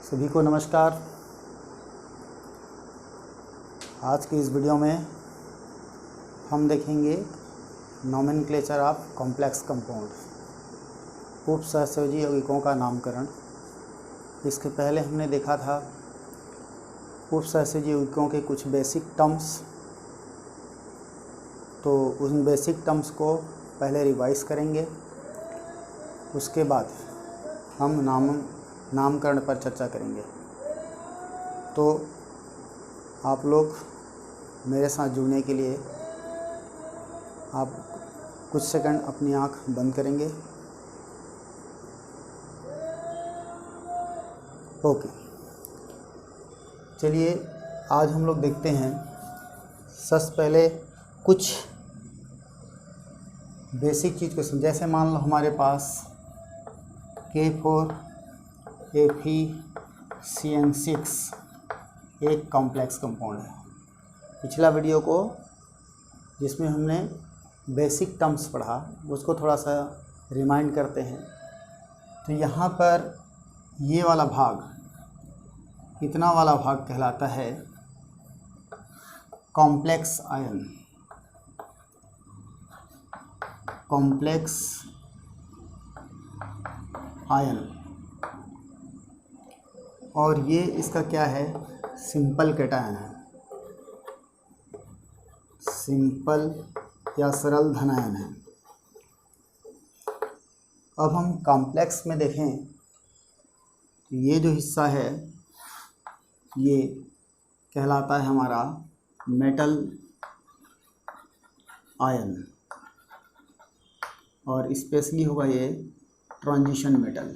सभी को नमस्कार। आज की इस वीडियो में हम देखेंगे नोमेनक्लेचर ऑफ कॉम्प्लेक्स कंपाउंड, उपसहसंयोजी यौगिकों का नामकरण। इसके पहले हमने देखा था उपसहसंयोजी यौगिकों के कुछ बेसिक टर्म्स, तो उन बेसिक टर्म्स को पहले रिवाइज करेंगे, उसके बाद हम नामकरण पर चर्चा करेंगे। तो आप लोग मेरे साथ जुड़ने के लिए आप कुछ सेकंड अपनी आंख बंद करेंगे। ओके, चलिए आज हम लोग देखते हैं सबसे पहले कुछ बेसिक चीज़ को। जैसे मान लो हमारे पास K4FeCN6 एक कॉम्प्लेक्स कंपाउंड है। पिछला वीडियो को जिसमें हमने बेसिक टर्म्स पढ़ा उसको थोड़ा सा रिमाइंड करते हैं। तो यहाँ पर ये वाला भाग, इतना वाला भाग कहलाता है कॉम्प्लेक्स आयन, कॉम्प्लेक्स आयन। और ये इसका क्या है, सिंपल कैटायन है, सिंपल या सरल धनायन है। अब हम कॉम्प्लेक्स में देखें तो ये जो हिस्सा है ये कहलाता है हमारा मेटल आयन, और स्पेशली होगा ये ट्रांजिशन मेटल,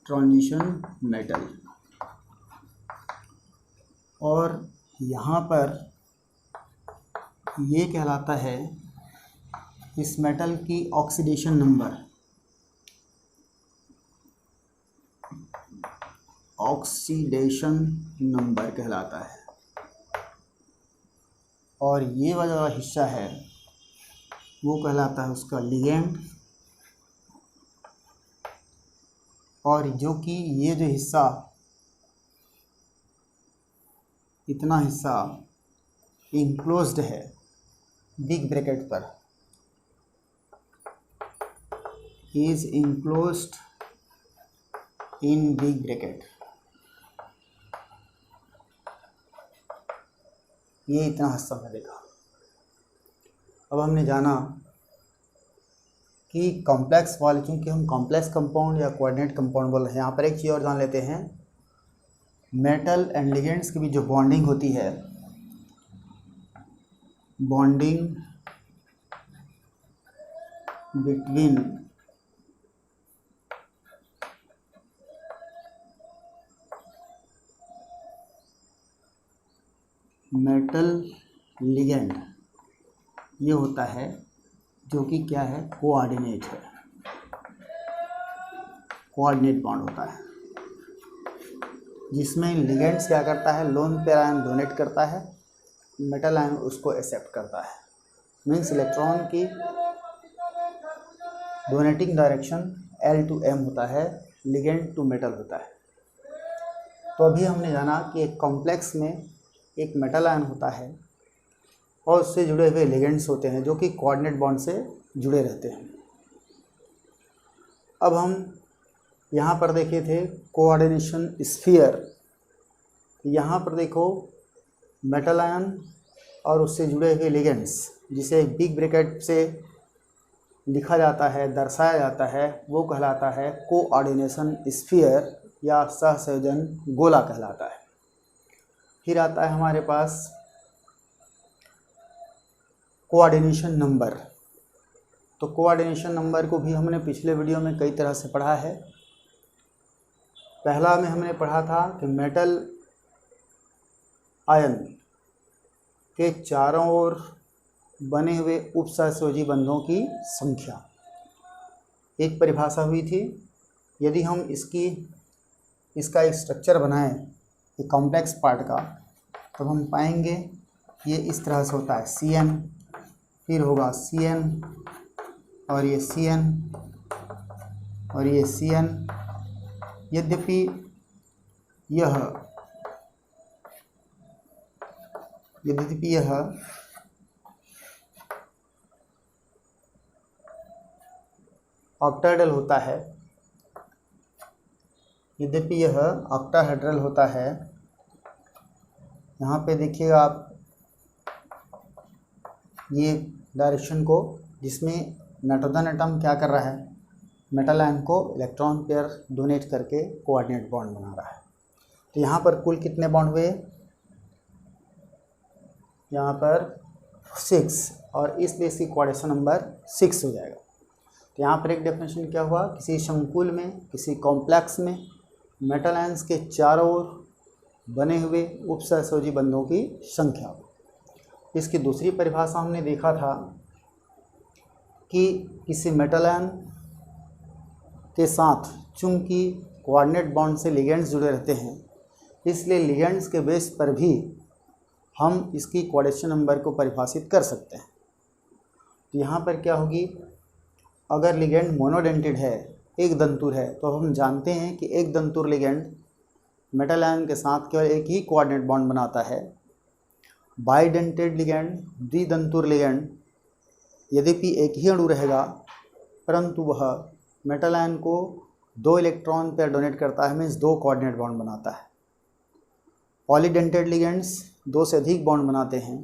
ट्रांजिशन मेटल। और यहाँ पर ये कहलाता है इस मेटल की ऑक्सीडेशन नंबर, ऑक्सीडेशन नंबर कहलाता है। और ये वाला हिस्सा है वो कहलाता है उसका लिगेंड। और जो कि ये जो हिस्सा, इतना हिस्सा इनक्लोज्ड है बिग ब्रैकेट पर, is enclosed in big bracket. ये इतना हिस्सा हमने देखा। अब हमने जाना कि कॉम्प्लेक्स वाले, क्योंकि हम कॉम्प्लेक्स कंपाउंड या कोऑर्डिनेट कंपाउंड बोल रहे हैं। यहाँ पर एक चीज़ और जान लेते हैं, मेटल एंड लिगेंड्स की भी जो बॉन्डिंग होती है, बॉन्डिंग बिटवीन मेटल लिगेंड, ये होता है जो कि क्या है, कोऑर्डिनेट है, कोऑर्डिनेट बॉन्ड होता है, जिसमें लिगेंड्स क्या करता है, लोन पेयर आयन डोनेट करता है, मेटल आयन उसको एक्सेप्ट करता है। मीन्स इलेक्ट्रॉन की donating direction L to M होता है, लिगेंड टू मेटल होता है। तो अभी हमने जाना कि एक कॉम्प्लेक्स में एक मेटल आयन होता है और उससे जुड़े हुए लिगेंड्स होते हैं जो कि कोऑर्डिनेट बॉन्ड से जुड़े रहते हैं। अब हम यहाँ पर देखे थे कोऑर्डिनेशन स्फीयर। यहाँ पर देखो मेटल आयन और उससे जुड़े हुए लिगेंड्स, जिसे बिग ब्रैकेट से लिखा जाता है, दर्शाया जाता है, वो कहलाता है कोऑर्डिनेशन स्फीयर या सहसंयोजन गोला कहलाता है। फिर आता है हमारे पास कोऑर्डिनेशन नंबर। तो कोऑर्डिनेशन नंबर को भी हमने पिछले वीडियो में कई तरह से पढ़ा है। पहला में हमने पढ़ा था कि मेटल आयन के चारों ओर बने हुए उपसहसंयोजी बंधों की संख्या, एक परिभाषा हुई थी। यदि हम इसका एक स्ट्रक्चर बनाएं एक कॉम्प्लेक्स पार्ट का, तब हम पाएंगे ये इस तरह से होता है, CN, फिर होगा CN, और ये CN, और ये CN, यद्यपि यह ऑक्टाहेड्रल होता है, यहाँ पे देखिएगा आप ये डायरेक्शन को, जिसमें नाइट्रोजन एटम क्या कर रहा है, मेटल आयन को इलेक्ट्रॉन पेयर डोनेट करके कोऑर्डिनेट बॉन्ड बना रहा है। तो यहाँ पर कुल कितने बॉन्ड हुए, यहाँ पर 6, और इस बेस की कोऑर्डिनेशन नंबर 6 हो जाएगा। तो यहाँ पर एक डेफिनेशन क्या हुआ, किसी शंकुल में, किसी कॉम्प्लेक्स में मेटल आयंस के चारों ओर बने हुए उपसहसंयोजी बंधों की संख्या। इसकी दूसरी परिभाषा हमने देखा था कि किसी मेटल आयन के साथ चूंकि कोऑर्डिनेट बॉन्ड से लिगेंड्स जुड़े रहते हैं, इसलिए लिगेंड्स के बेस पर भी हम इसकी कोऑर्डिनेशन नंबर को परिभाषित कर सकते हैं। तो यहाँ पर क्या होगी, अगर लिगेंड मोनोडेंटेड है, एक दंतुर है, तो हम जानते हैं कि एक दंतुर लिगेंड मेटल आयन के साथ केवल एक ही कोऑर्डिनेट बॉन्ड बनाता है। बाइडेंटेड लिगेंड, द्विदंतुर लिगेंड, यद्यपि एक ही अणु रहेगा परंतु वह मेटल आयन को 2 इलेक्ट्रॉन पेयर डोनेट करता है, मीन्स 2 कोऑर्डिनेट बॉन्ड बनाता है। पॉलीडेंटेड लिगेंड्स 2 से अधिक बॉन्ड बनाते हैं।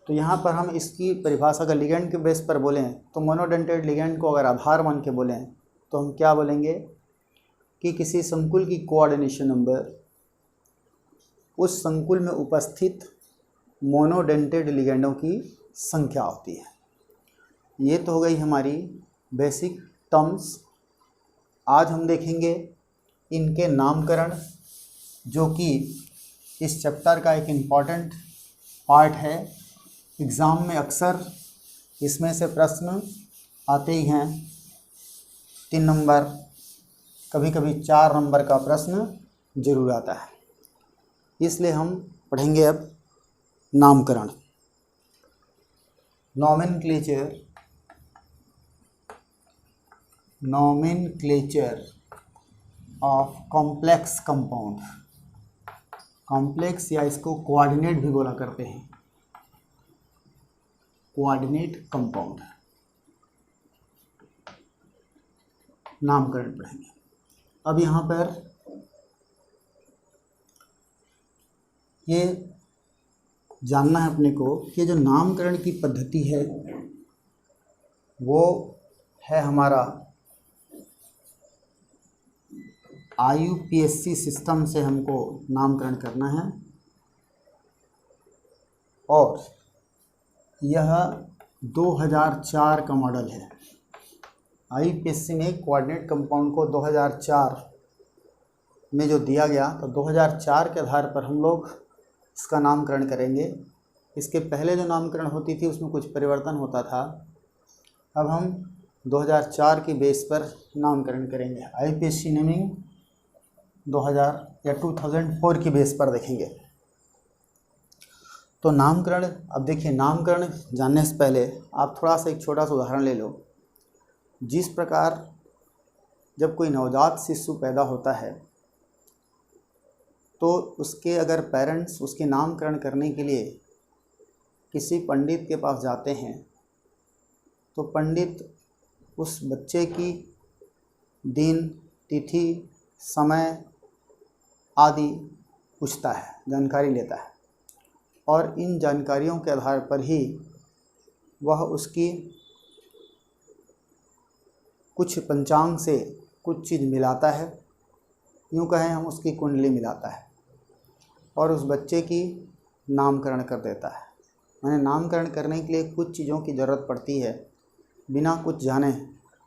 तो यहाँ पर हम इसकी परिभाषा अगर लिगेंड के बेस पर बोलें तो मोनोडेंटेड लिगेंड को अगर आधार मान के बोलें तो हम क्या बोलेंगे कि किसी संकुल की कोऑर्डिनेशन नंबर उस संकुल में उपस्थित मोनोडेंटेड लिगेंडों की संख्या होती है। ये तो हो गई हमारी बेसिक टर्म्स। आज हम देखेंगे इनके नामकरण, जो कि इस चैप्टर का एक इम्पॉर्टेंट पार्ट है। एग्ज़ाम में अक्सर इसमें से प्रश्न आते ही हैं, 3 नंबर, कभी कभी 4 नंबर का प्रश्न जरूर आता है। इसलिए हम पढ़ेंगे अब नामकरण। Nomenclature of complex compound. Complex या इसको कोऑर्डिनेट भी बोला करते हैं, कोऑर्डिनेट कंपाउंड। नामकरण पढ़ेंगे। अब यहाँ पर ये जानना है अपने को कि जो नामकरण की पद्धति है वो है हमारा IUPAC सिस्टम से हमको नामकरण करना है, और यह 2004 का मॉडल है। IUPAC ने कोऑर्डिनेट कंपाउंड को 2004 में जो दिया गया, तो 2004 के आधार पर हम लोग इसका नामकरण करेंगे। इसके पहले जो नामकरण होती थी उसमें कुछ परिवर्तन होता था। अब हम 2004 की बेस पर नामकरण करेंगे। IUPAC नेमिंग 2000 या 2004 की बेस पर देखेंगे। तो नामकरण, अब देखिए, नामकरण जानने से पहले आप थोड़ा सा एक छोटा सा उदाहरण ले लो। जिस प्रकार जब कोई नवजात शिशु पैदा होता है तो उसके अगर पेरेंट्स उसके नामकरण करने के लिए किसी पंडित के पास जाते हैं, तो पंडित उस बच्चे की दिन, तिथि, समय आदि पूछता है, जानकारी लेता है, और इन जानकारियों के आधार पर ही वह उसकी कुछ पंचांग से कुछ चीज़ मिलाता है, यूँ कहें हम उसकी कुंडली मिलाता है, और उस बच्चे की नामकरण कर देता है। मैंने नामकरण करने के लिए कुछ चीज़ों की ज़रूरत पड़ती है, बिना कुछ जाने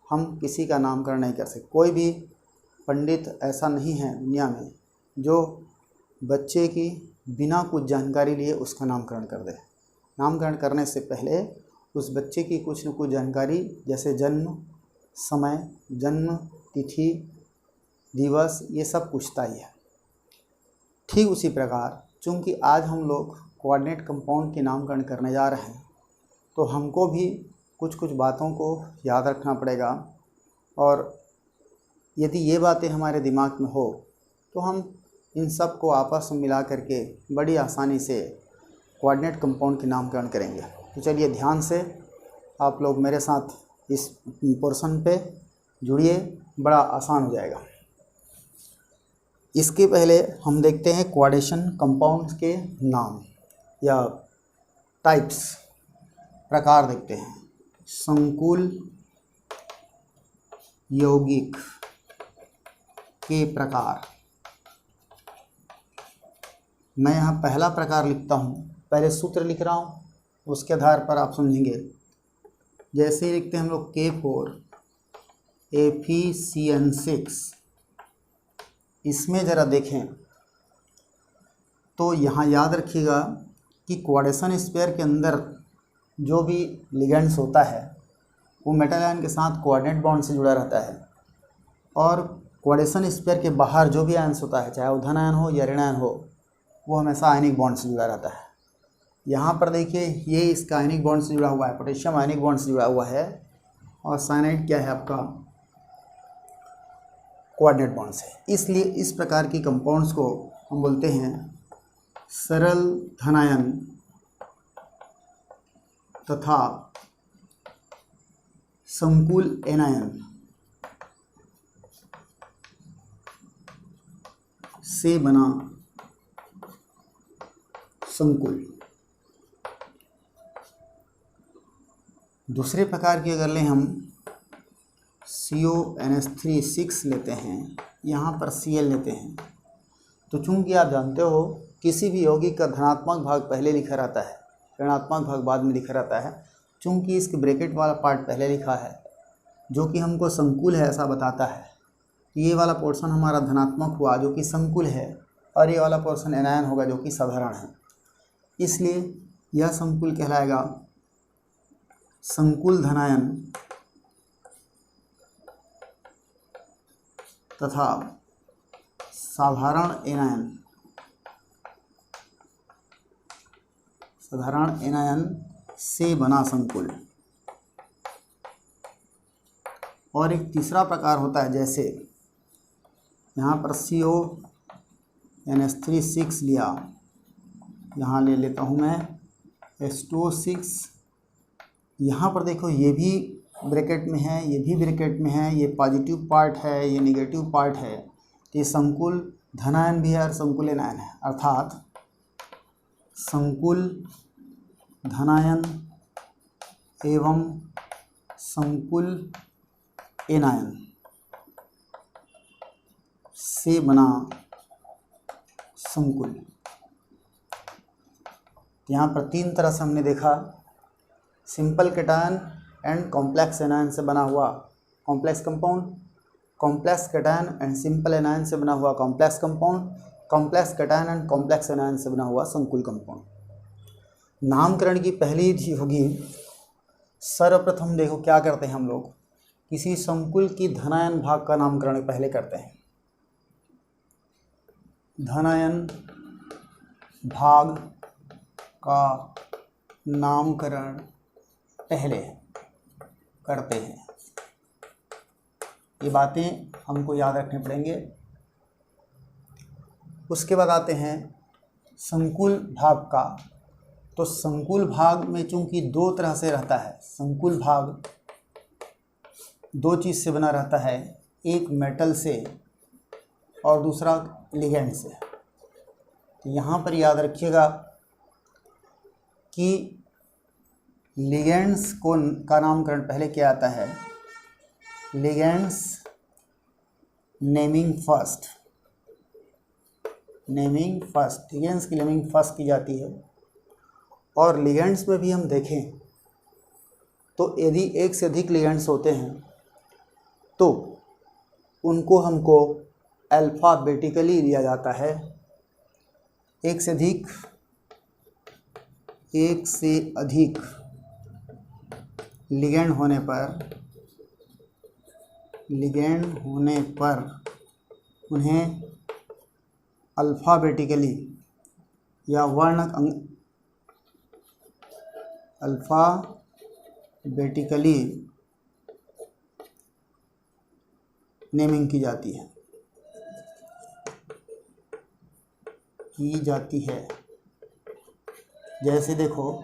हम किसी का नामकरण नहीं कर सकते। कोई भी पंडित ऐसा नहीं है दुनिया में जो बच्चे की बिना कुछ जानकारी लिए उसका नामकरण कर दे। नामकरण करने से पहले उस बच्चे की कुछ न कुछ जानकारी, जैसे जन्म समय, जन्म तिथि, दिवस, ये सब पूछता ही है। ठीक उसी प्रकार चूँकि आज हम लोग कोऑर्डिनेट कंपाउंड के नामकरण करने जा रहे हैं, तो हमको भी कुछ कुछ बातों को याद रखना पड़ेगा, और यदि ये बातें हमारे दिमाग में हो तो हम इन सब को आपस में मिला करके बड़ी आसानी से कोऑर्डिनेट कंपाउंड के नामकरण करेंगे। तो चलिए ध्यान से आप लोग मेरे साथ इस पोर्शन पे जुड़िए, बड़ा आसान हो जाएगा। इसके पहले हम देखते हैं कोऑर्डिनेशन कंपाउंड्स के नाम या टाइप्स, प्रकार देखते हैं। संकुल यौगिक के प्रकार। मैं यहाँ पहला प्रकार लिखता हूँ, पहले सूत्र लिख रहा हूँ, उसके आधार पर आप समझेंगे। जैसे ही लिखते हैं हम लोग K4 FeCN6, इसमें ज़रा देखें तो यहाँ याद रखिएगा कि कोऑर्डिनेशन स्पेयर के अंदर जो भी लिगेंड्स होता है वो मेटल आयन के साथ कोऑर्डिनेट बॉन्ड से जुड़ा रहता है, और कोऑर्डिनेशन स्पेयर के बाहर जो भी आयन्स होता है, चाहे वो धन आयन हो या ऋण आयन हो, वो हमेशा आयनिक बॉन्ड से जुड़ा रहता है। यहाँ पर देखिए ये इसका आयनिक बॉन्ड से जुड़ा हुआ है, पोटेशियम आयनिक बॉन्ड से जुड़ा हुआ है, और साइनाइड क्या है आपका, कोऑर्डिनेट बॉन्ड से। इसलिए इस प्रकार की कंपाउंड्स को हम बोलते हैं सरल धनायन तथा संकुल एनायन से बना संकुल। दूसरे प्रकार की अगर लें हम CONH3 लेते हैं, यहाँ पर Cl लेते हैं, तो चूंकि आप जानते हो किसी भी यौगिक का धनात्मक भाग पहले लिखा रहता है, ऋणात्मक भाग बाद में लिखा रहता है। चूंकि इसके ब्रैकेट वाला पार्ट पहले लिखा है जो कि हमको संकुल है ऐसा बताता है, तो ये वाला पोर्शन हमारा धनात्मक हुआ जो कि संकुल है, और ये वाला पोर्शन एनायन होगा जो कि साधारण है। इसलिए यह संकुल कहलाएगा संकुल धनायन तथा साधारण एनायन, साधारण एनायन से बना संकुल। और एक तीसरा प्रकार होता है, जैसे यहाँ पर CONH3 लिया, यहाँ ले लेता हूँ मैं H2O6। यहाँ पर देखो ये भी ब्रैकेट में है, ये भी ब्रैकेट में है, ये पॉजिटिव पार्ट है, ये नेगेटिव पार्ट है, तो ये संकुल धनायन भी है और संकुल एनायन है, अर्थात संकुल धनायन एवं संकुल एनायन से बना संकुल। यहाँ पर तीन तरह से हमने देखा, simple cation and complex anion से बना हुआ complex compound, complex cation and simple anion से बना हुआ complex compound, complex cation and complex anion से बना हुआ संकुल कंपाउंड। नामकरण की पहली चीज होगी, सर्वप्रथम देखो क्या करते हैं हम लोग, किसी संकुल की धनायन भाग का नामकरण पहले करते हैं। धनायन भाग का नामकरण पहले करते हैं। ये बातें हमको याद रखने पड़ेंगे। उसके बाद आते हैं संकुल भाग का। तो संकुल भाग में चूंकि दो तरह से रहता है, संकुल भाग दो चीज़ से बना रहता है, एक मेटल से और दूसरा लिगेंड से। तो यहाँ पर याद रखिएगा कि लिगेंड्स का नामकरण पहले क्या आता है, ligands naming first, naming first, ligands की नेमिंग फर्स्ट की जाती है। और लिगेंड्स में भी हम देखें तो यदि एक से अधिक लिगेंड्स होते हैं तो उनको हमको अल्फ़ाबेटिकली लिया जाता है। एक से अधिक लिगेंड होने पर उन्हें अल्फ़ाबेटिकली या अल्फ़ाबेटिकली नेमिंग की जाती है। जैसे देखो,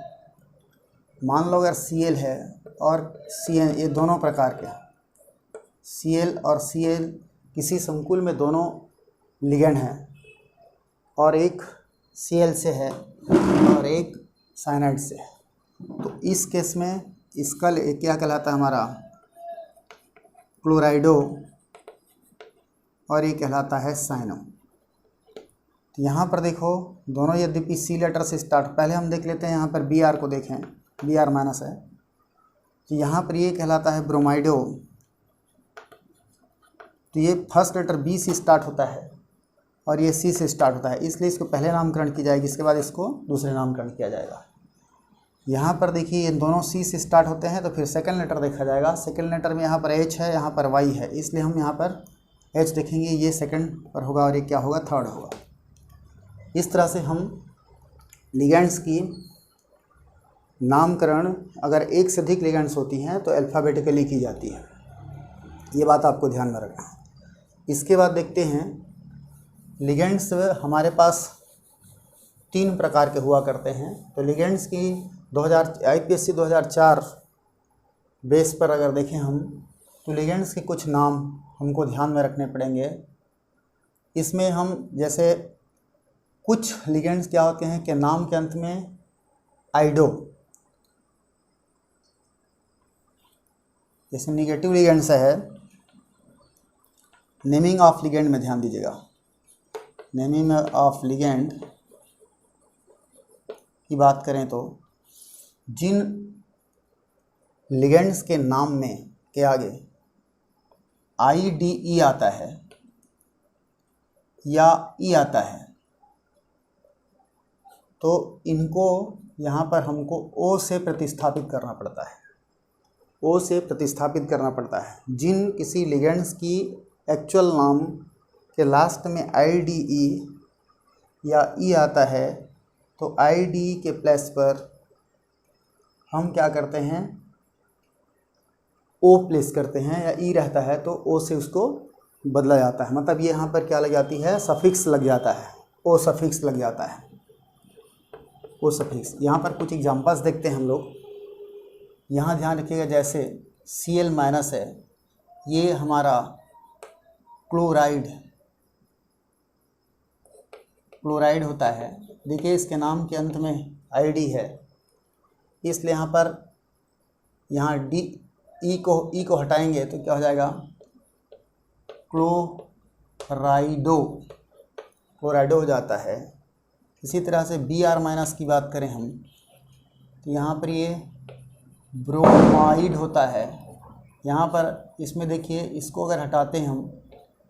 मान लो अगर Cl है और Cn, ये दोनों प्रकार के हैं। Cl और Cl किसी संकुल में दोनों लिगेंड हैं, और एक Cl से है और एक साइनाइड से है। तो इस केस में इसका क्या कहलाता है हमारा क्लोराइडो, और ये कहलाता है साइनो। तो यहाँ पर देखो दोनों यद्यपि सी लेटर से स्टार्ट, पहले हम देख लेते हैं यहाँ पर Br को देखें, Br माइनस है, तो यहाँ पर ये कहलाता है ब्रोमाइडो। तो ये फर्स्ट लेटर B से स्टार्ट होता है और ये C से स्टार्ट होता है, इसलिए इसको पहले नामकरण की जाएगी, इसके बाद इसको दूसरे नामकरण किया जाएगा। यहाँ पर देखिए ये दोनों C से स्टार्ट होते हैं, तो फिर सेकंड लेटर देखा जाएगा। सेकंड लेटर में यहाँ पर H है, यहाँ पर Y है, इसलिए हम यहाँ पर H देखेंगे, ये सेकंड पर होगा और ये क्या होगा, थर्ड होगा। इस तरह से हम लिगेंड्स की नामकरण अगर एक से अधिक लिगेंड्स होती हैं तो अल्फ़ाबेटिकली की जाती है, ये बात आपको ध्यान में रखना है। इसके बाद देखते हैं लिगेंड्स हमारे पास 3 प्रकार के हुआ करते हैं। तो लिगेंड्स की IPSC 2004 बेस पर अगर देखें हम, तो लिगेंड्स के कुछ नाम हमको ध्यान में रखने पड़ेंगे। इसमें हम जैसे कुछ लिगेंड्स क्या होते हैं कि नाम के अंत में आइडो, जैसे निगेटिव लिगेंड्स है, नेमिंग ऑफ लिगेंड में ध्यान दीजिएगा। नेमिंग ऑफ लिगेंड की बात करें तो जिन लिगेंड्स के नाम में के आगे IDE आता है या E आता है, तो इनको यहाँ पर हमको O से प्रतिस्थापित करना पड़ता है, O से प्रतिस्थापित करना पड़ता है। जिन किसी लिगेंड्स की एक्चुअल नाम के लास्ट में IDE या E आता है, तो IDE के प्लेस पर हम क्या करते हैं, O प्लेस करते हैं, या E रहता है तो O से उसको बदला जाता है। मतलब ये यहाँ पर क्या लग जाती है, सफिक्स लग जाता है, O सफिक्स लग जाता है, O सफिक्स। यहाँ पर कुछ एग्जांपल्स देखते हैं हम लोग। यहाँ ध्यान रखिएगा, जैसे Cl माइनस है, ये हमारा क्लोराइड होता है। देखिए इसके नाम के अंत में ID है, इसलिए यहाँ E को हटाएंगे तो क्या हो जाएगा, क्लोराइडो हो जाता है। इसी तरह से Br माइनस की बात करें हम, तो यहाँ पर ये ब्रोमाइड होता है। यहाँ पर इसमें देखिए, इसको अगर हटाते हैं हम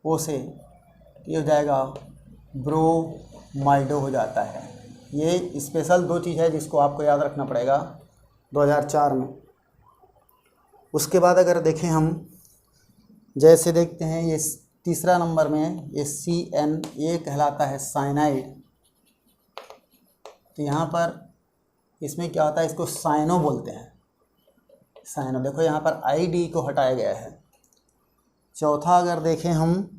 O से, तो ये हो जाएगा ब्रोमाइडो हो जाता है। ये स्पेशल 2 चीज़ है जिसको आपको याद रखना पड़ेगा 2004 में। उसके बाद अगर देखें हम, जैसे देखते हैं ये तीसरा नंबर में ये CN, ये कहलाता है साइनाइड। तो यहाँ पर इसमें क्या होता है, इसको साइनो बोलते हैं, साइनो। देखो यहाँ पर ID को हटाया गया है। चौथा अगर देखें हम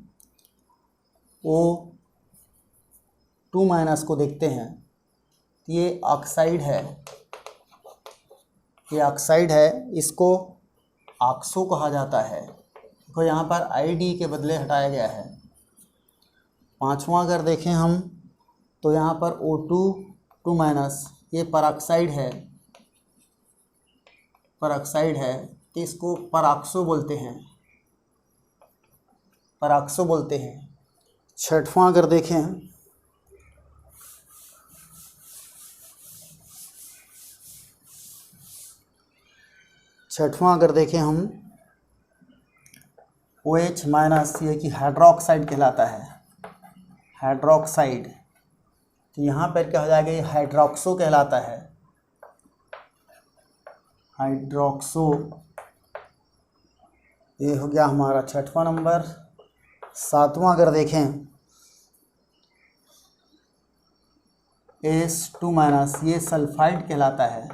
O2 माइनस को देखते हैं, तो ये ऑक्साइड है, ये ऑक्साइड है, इसको ऑक्सो कहा जाता है। देखो यहाँ पर ID के बदले हटाया गया है। पांचवा अगर देखें हम, तो यहाँ पर O2 माइनस, ये परऑक्साइड है, तो इसको परऑक्सो बोलते हैं, छठवां अगर देखें, हम OH माइनस, ये कि हाइड्रोक्साइड कहलाता है, हाइड्रोक्साइड। तो यहाँ पर क्या हो जाएगा, ये हाइड्रोक्सो कहलाता है, हाइड्रोक्सो। ये हो गया हमारा छठवां नंबर। सातवां अगर देखें S2 माइनस, ये सल्फाइड कहलाता है,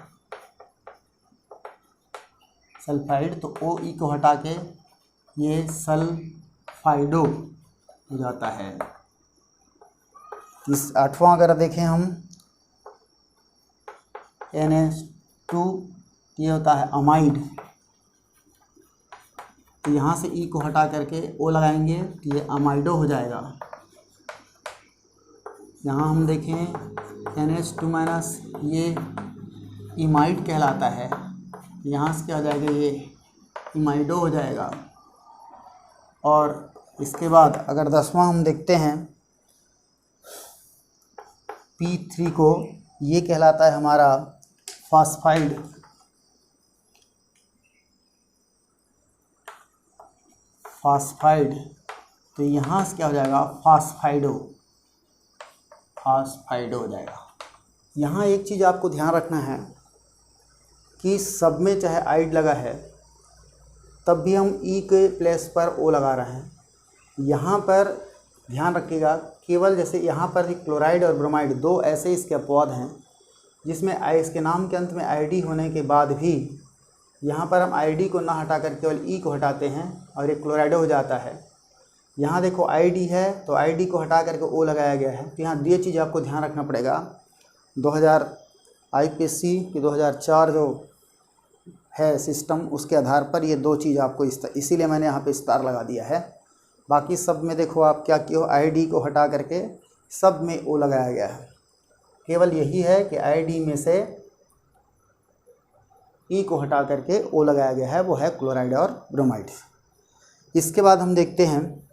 सल्फाइड। तो OE को हटा के ये सल्फाइड फास्फाइडो हो जाता है। इस 8वां अगर देखें हम NH2, ये होता है अमाइड। तो यहाँ से ई को हटा करके ओ लगाएंगे तो ये अमाइडो हो जाएगा। यहाँ हम देखें NH2- ये इमाइड कहलाता है। यहाँ से क्या हो जाएगा, ये इमाइडो हो जाएगा। और इसके बाद अगर 10वां हम देखते हैं P3 को, ये कहलाता है हमारा फास्फाइड। तो यहाँ से क्या हो जाएगा, फास्फाइडो हो जाएगा। यहाँ एक चीज़ आपको ध्यान रखना है कि सब में चाहे आइड लगा है तब भी हम ई के प्लेस पर ओ लगा रहे हैं। यहाँ पर ध्यान रखिएगा, केवल जैसे यहाँ पर क्लोराइड और ब्रोमाइड दो ऐसे इसके अपवाद हैं जिसमें इसके नाम के अंत में आईडी होने के बाद भी यहाँ पर हम आईडी को ना हटाकर केवल ई को हटाते हैं और ये क्लोराइडो हो जाता है। यहाँ देखो आईडी है तो आईडी को हटा करके ओ लगाया गया है। तो यहाँ ये चीज़ आपको ध्यान रखना पड़ेगा। 2000 IPC की 2004 जो है सिस्टम, उसके आधार पर ये दो चीज़ आपको इसीलिए मैंने यहाँ पे स्टार लगा दिया है। बाकी सब में देखो आप क्या किया, आईडी को हटा करके सब में ओ लगाया गया है। केवल यही है कि आईडी में से ई को हटा करके ओ लगाया गया है, वो है क्लोराइड और ब्रोमाइड। इसके बाद हम देखते हैं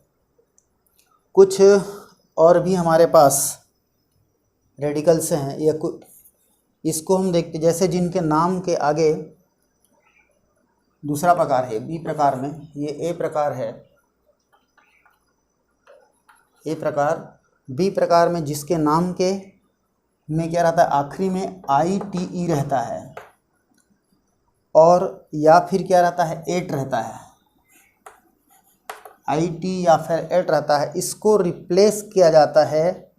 कुछ और भी हमारे पास रेडिकल्स हैं, या इसको हम देखते जैसे जिनके नाम के आगे दूसरा प्रकार है बी प्रकार में, ये ए प्रकार है, ए प्रकार। बी प्रकार में जिसके नाम के में क्या रहता है, आखिरी में ITE रहता है, और या फिर क्या रहता है, 8 रहता है, IT या फिर 8 रहता है। इसको रिप्लेस किया जाता है,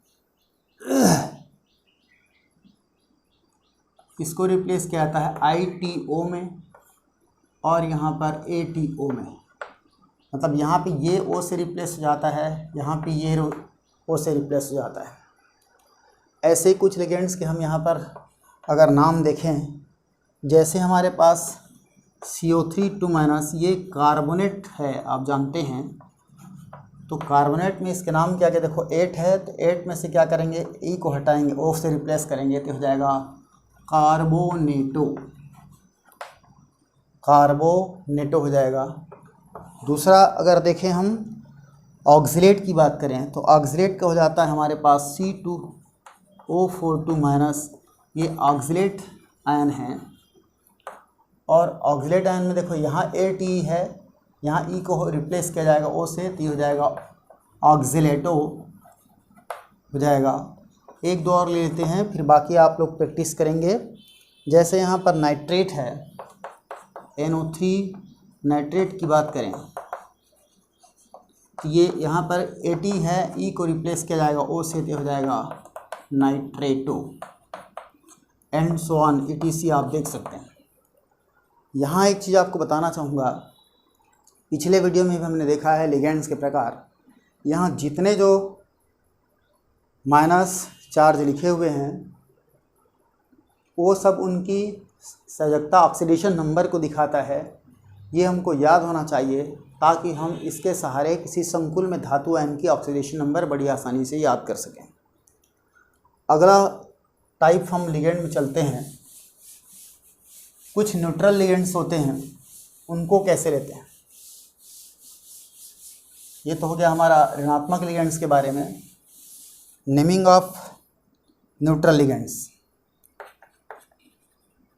इसको रिप्लेस किया जाता है ITO में और यहाँ पर ATO में। मतलब यहाँ पे ये O से रिप्लेस हो जाता है, यहाँ पे ये O से रिप्लेस हो जाता है। ऐसे ही कुछ लिगेंड्स के हम यहाँ पर अगर नाम देखें, जैसे हमारे पास CO3 ये कार्बोनेट है, आप जानते हैं। तो कार्बोनेट में इसके नाम क्या क्या देखो, 8 है, तो 8 में से क्या करेंगे, ई को हटाएंगे, O से रिप्लेस करेंगे तो हो जाएगा कार्बोनेटो हो जाएगा। दूसरा अगर देखें हम ऑक्सिलेट की बात करें तो ऑक्सिलेट का हो जाता है हमारे पास C2O42-, ये ऑक्सिलेट आयन है। और ऑक्सिलेट आयन में देखो यहाँ ATE है, यहाँ ई को रिप्लेस किया जाएगा O से, तो ये हो जाएगा ऑक्सिलेटो हो जाएगा। एक दो और ले लेते हैं, फिर बाकी आप लोग प्रैक्टिस करेंगे। जैसे यहाँ पर नाइट्रेट है, NO3 नाइट्रेट की बात करें तो ये यहाँ पर AT है, ई को रिप्लेस किया जाएगा O से, तो हो जाएगा नाइट्रेटो, एंड सो ऑन ETC आप देख सकते हैं। यहाँ एक चीज़ आपको बताना चाहूँगा, पिछले वीडियो में भी हमने देखा है लिगेंड्स के प्रकार। यहाँ जितने जो माइनस चार्ज लिखे हुए हैं वो सब उनकी संयोजकता ऑक्सीडेशन नंबर को दिखाता है। ये हमको याद होना चाहिए ताकि हम इसके सहारे किसी संकुल में धातु आयन की ऑक्सीडेशन नंबर बड़ी आसानी से याद कर सकें। अगला टाइप हम लिगेंड में चलते हैं। कुछ न्यूट्रल लिगेंड्स होते हैं, उनको कैसे लेते हैं। ये तो हो गया हमारा ऋणात्मक लिगेंड्स के बारे में। Naming of neutral ligands,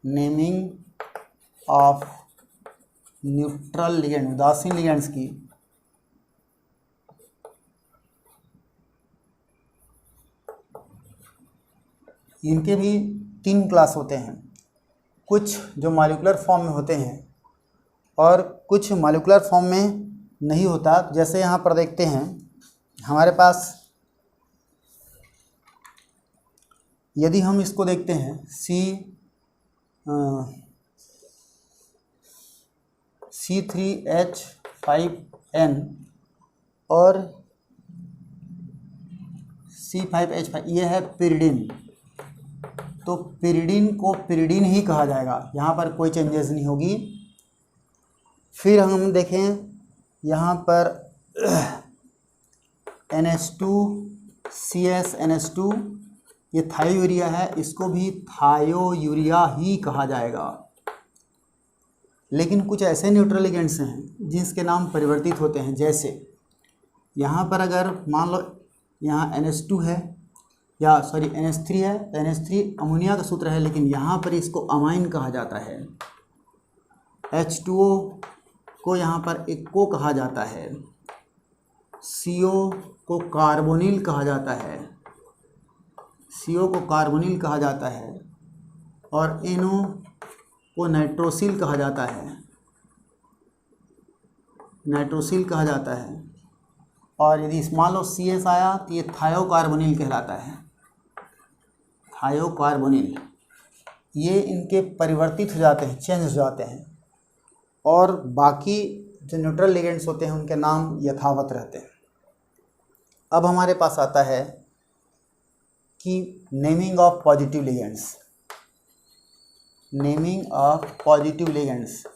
naming of neutral ligand, उदासीन लिगेंड्स की। इनके भी 3 क्लास होते हैं, कुछ जो मॉलिक्यूलर फॉर्म में होते हैं और कुछ मॉलिक्यूलर फॉर्म में नहीं होता। जैसे यहाँ पर देखते हैं हमारे पास, यदि हम इसको देखते हैं C3H5N, और C5H5 ये है पिरिडिन। तो पिरिडिन को पिरिडिन ही कहा जाएगा, यहाँ पर कोई चेंजेस नहीं होगी। फिर हम देखें यहाँ पर NH2CSNH2 ये थायोयूरिया है, इसको भी थायोयूरिया ही कहा जाएगा। लेकिन कुछ ऐसे न्यूट्रल लिगेंड्स हैं जिसके नाम परिवर्तित होते हैं। जैसे यहाँ पर अगर मान लो यहाँ NH2 है या सॉरी NH3 है, तो NH3 अमोनिया का सूत्र है, लेकिन यहाँ पर इसको अमाइन कहा जाता है। H2O को यहाँ पर एक्को कहा जाता है, CO को कार्बोनिल कहा जाता है, CO को कार्बोनिल कहा जाता है, और NO को नाइट्रोसिल कहा जाता है, नाइट्रोसिल कहा जाता है। और यदि मान लो CS आया तो ये थायोकार्बोनिल कहलाता है, थायोकार्बोनिल। ये इनके परिवर्तित हो जाते हैं, चेंज हो जाते हैं, और बाकी जो न्यूट्रल लिगेंड्स होते हैं उनके नाम यथावत रहते हैं। अब हमारे पास आता है कि naming of positive ligands, naming of positive ligands.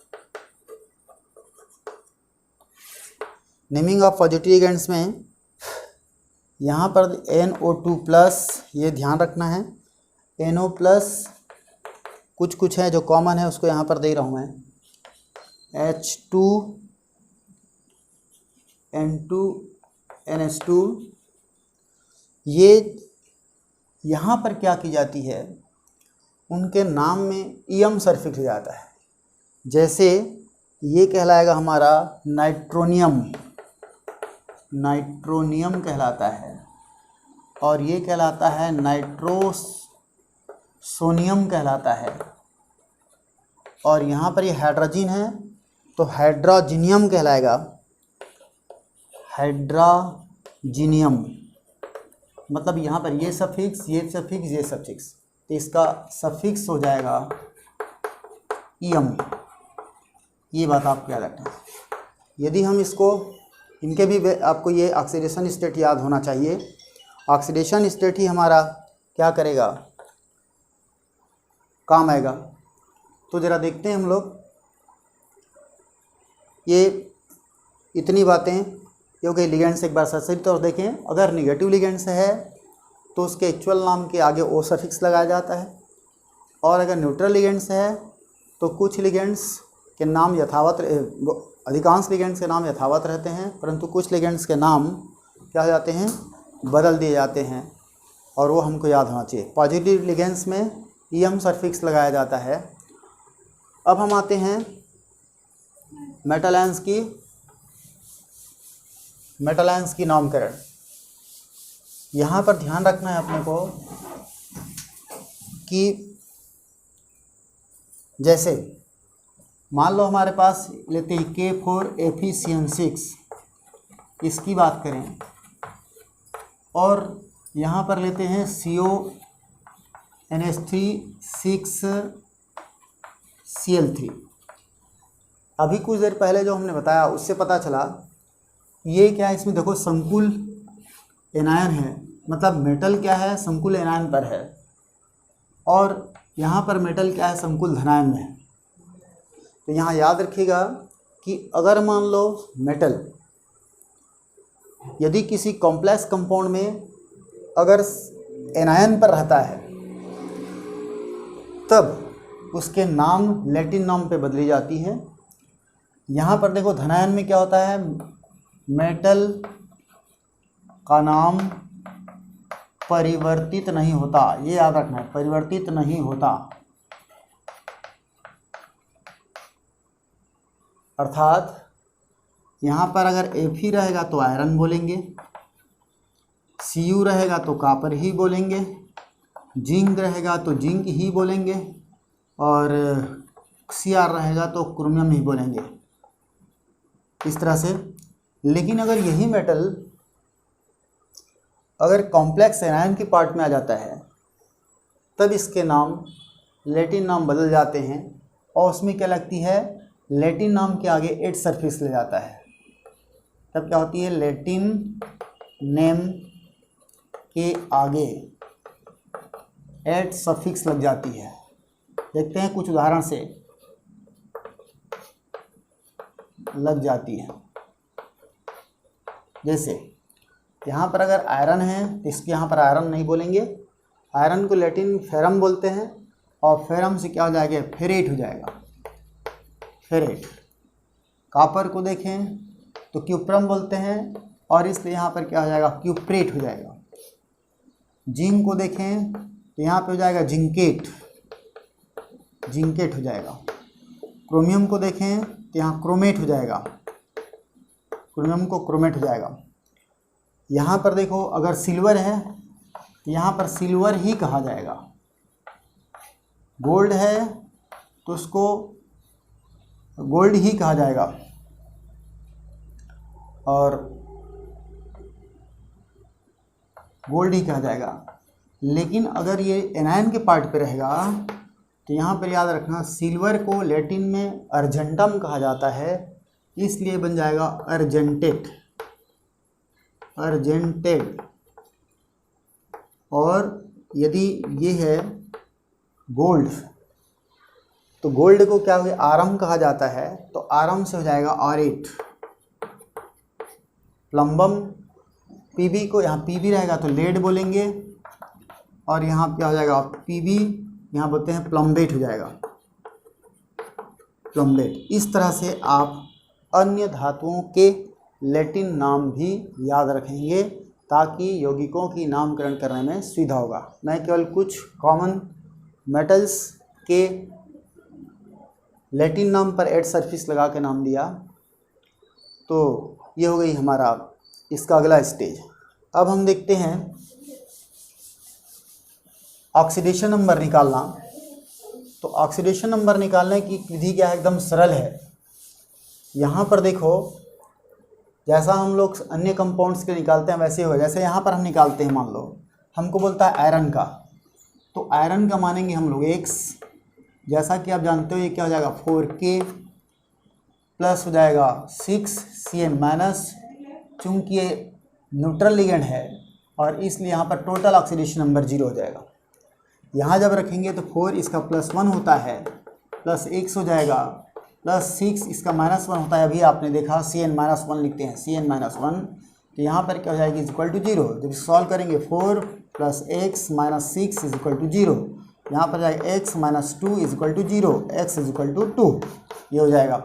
Naming of positive ligands में यहाँ पर NO2+, ये ध्यान रखना है, NO+, कुछ है जो कॉमन है उसको यहाँ पर दे रहा हूँ मैं, H2N2NH2। ये यहाँ पर क्या की जाती है, उनके नाम में ईएम सफिक्स जाता है। जैसे ये कहलाएगा हमारा नाइट्रोनियम, नाइट्रोनियम कहलाता है, और ये कहलाता है नाइट्रोसोनियम कहलाता है। और यहाँ पर ये हाइड्रोजन है तो हाइड्रोजीनियम कहलाएगा, हाइड्रोजीनियम। मतलब यहाँ पर ये सफिक्स, ये सफिक्स, ये सफिक्स, तो इसका सफिक्स हो जाएगा ईएम। ये बात आपको याद रखना। यदि हम इसको, इनके भी आपको ये ऑक्सीडेशन स्टेट याद होना चाहिए। ऑक्सीडेशन स्टेट ही हमारा क्या करेगा, काम आएगा। तो ज़रा देखते हैं हम लोग ये इतनी बातें, क्योंकि लिगेंड्स एक बार सही तौर देखें। अगर निगेटिव लिगेंड्स है तो उसके एक्चुअल नाम के आगे ओ सफिक्स लगाया जाता है, और अगर न्यूट्रल लिगेंड्स है तो कुछ लिगेंड्स के नाम यथावत, अधिकांश लिगेंड्स के नाम यथावत रहते हैं, परंतु कुछ लिगेंड्स के नाम क्या हो जाते हैं, बदल दिए जाते हैं, और वो हमको याद होना चाहिए। पॉजिटिव लिगेंड्स में ईएम सफिक्स लगाया जाता है। अब हम आते हैं मेटल आयंस की नामकरण। यहाँ पर ध्यान रखना है अपने को कि जैसे मान लो हमारे पास लेते हैं K4FeCN6, इसकी बात करें, और यहाँ पर लेते हैं CONH3 6Cl3। अभी कुछ देर पहले जो हमने बताया उससे पता चला ये क्या है, इसमें देखो संकुल एनायन है, मतलब मेटल क्या है, संकुल एनायन पर है, और यहाँ पर मेटल क्या है, संकुल धनायन में है। तो यहाँ याद रखिएगा कि अगर मान लो मेटल यदि किसी कॉम्प्लेक्स कंपाउंड में अगर एनायन पर रहता है तब उसके नाम लैटिन नाम पे बदली जाती है। यहाँ पर देखो धनायन में क्या होता है, मेटल का नाम परिवर्तित नहीं होता, ये याद रखना है, परिवर्तित नहीं होता। अर्थात यहाँ पर अगर Fe रहेगा तो आयरन बोलेंगे, Cu रहेगा तो कापर ही बोलेंगे, जिंक रहेगा तो जिंक ही बोलेंगे, और Cr रहेगा तो क्रोमियम ही बोलेंगे, इस तरह से। लेकिन अगर यही मेटल अगर कॉम्प्लेक्स एनायन की पार्ट में आ जाता है तब इसके नाम लैटिन नाम बदल जाते हैं, और उसमें क्या लगती है, लैटिन नाम के आगे एच सफिक्स ले जाता है, तब क्या होती है, लैटिन नेम के आगे एट सफिक्स लग जाती है। देखते हैं कुछ उदाहरण से लग जाती है। जैसे यहाँ पर अगर आयरन है तो इसके यहाँ पर आयरन नहीं बोलेंगे, आयरन को लैटिन फेरम बोलते हैं और फेरम से क्या हो जाएगा, फेरेट हो जाएगा, फेरेट। कापर को देखें तो क्यूप्रम बोलते हैं और इसलिए यहाँ पर क्या हो जाएगा, क्यूप्रेट हो जाएगा। जिंक को देखें तो यहाँ पे हो जाएगा जिंकेट, जिंकेट हो जाएगा। क्रोमियम को देखें तो यहाँ क्रोमेट हो जाएगा, क्रोमियम को क्रोमेट हो जाएगा। यहाँ पर देखो अगर सिल्वर है तो यहाँ पर सिल्वर ही कहा जाएगा। गोल्ड है तो उसको गोल्ड ही कहा जाएगा। और गोल्ड ही कहा जाएगा। लेकिन अगर ये एनायन के पार्ट पे रहेगा तो यहाँ पर याद रखना, सिल्वर को लैटिन में अर्जेंटम कहा जाता है, इसलिए बन जाएगा अर्जेंटेट, अर्जेंटेड। और यदि ये है गोल्ड तो गोल्ड को क्या हुआ, आरम कहा जाता है, तो आरम से हो जाएगा ऑरेट। प्लम्बम, पीबी को यहाँ पीबी रहेगा तो लेड बोलेंगे और यहाँ क्या हो जाएगा, पीबी यहाँ बोलते हैं प्लम्बेट हो जाएगा, प्लम्बेट। इस तरह से आप अन्य धातुओं के लैटिन नाम भी याद रखेंगे ताकि यौगिकों की नामकरण करने में सुविधा होगा। मैं केवल कुछ कॉमन मेटल्स के लैटिन नाम पर एट सरफेस लगा के नाम दिया। तो ये हो गई हमारा इसका अगला स्टेज। अब हम देखते हैं ऑक्सीडेशन नंबर निकालना। तो ऑक्सीडेशन नंबर निकालने की विधि क्या है, एकदम सरल है। यहाँ पर देखो जैसा हम लोग अन्य कंपाउंड्स के निकालते हैं वैसे हो, जैसे यहाँ पर हम निकालते हैं, मान लो हमको बोलता है आयरन का, तो आयरन का मानेंगे हम लोग X। जैसा कि आप जानते हो ये क्या हो जाएगा, 4K प्लस हो जाएगा 6Cl माइनस। चूँकि ये न्यूट्रल लिगेंड है और इसलिए यहाँ पर टोटल ऑक्सीडेशन नंबर 0 हो जाएगा। यहाँ जब रखेंगे तो 4 इसका +1 होता है, प्लस X हो जाएगा, प्लस 6 इसका -1 होता है। अभी आपने देखा Cn-1 लिखते हैं, Cn-1, तो यहाँ पर क्या हो जाएगी, =0। जब सॉल्व करेंगे 4 + x - 6 = 0, यहाँ पर जाएगा x - 2 = 0, x = 2, ये हो जाएगा।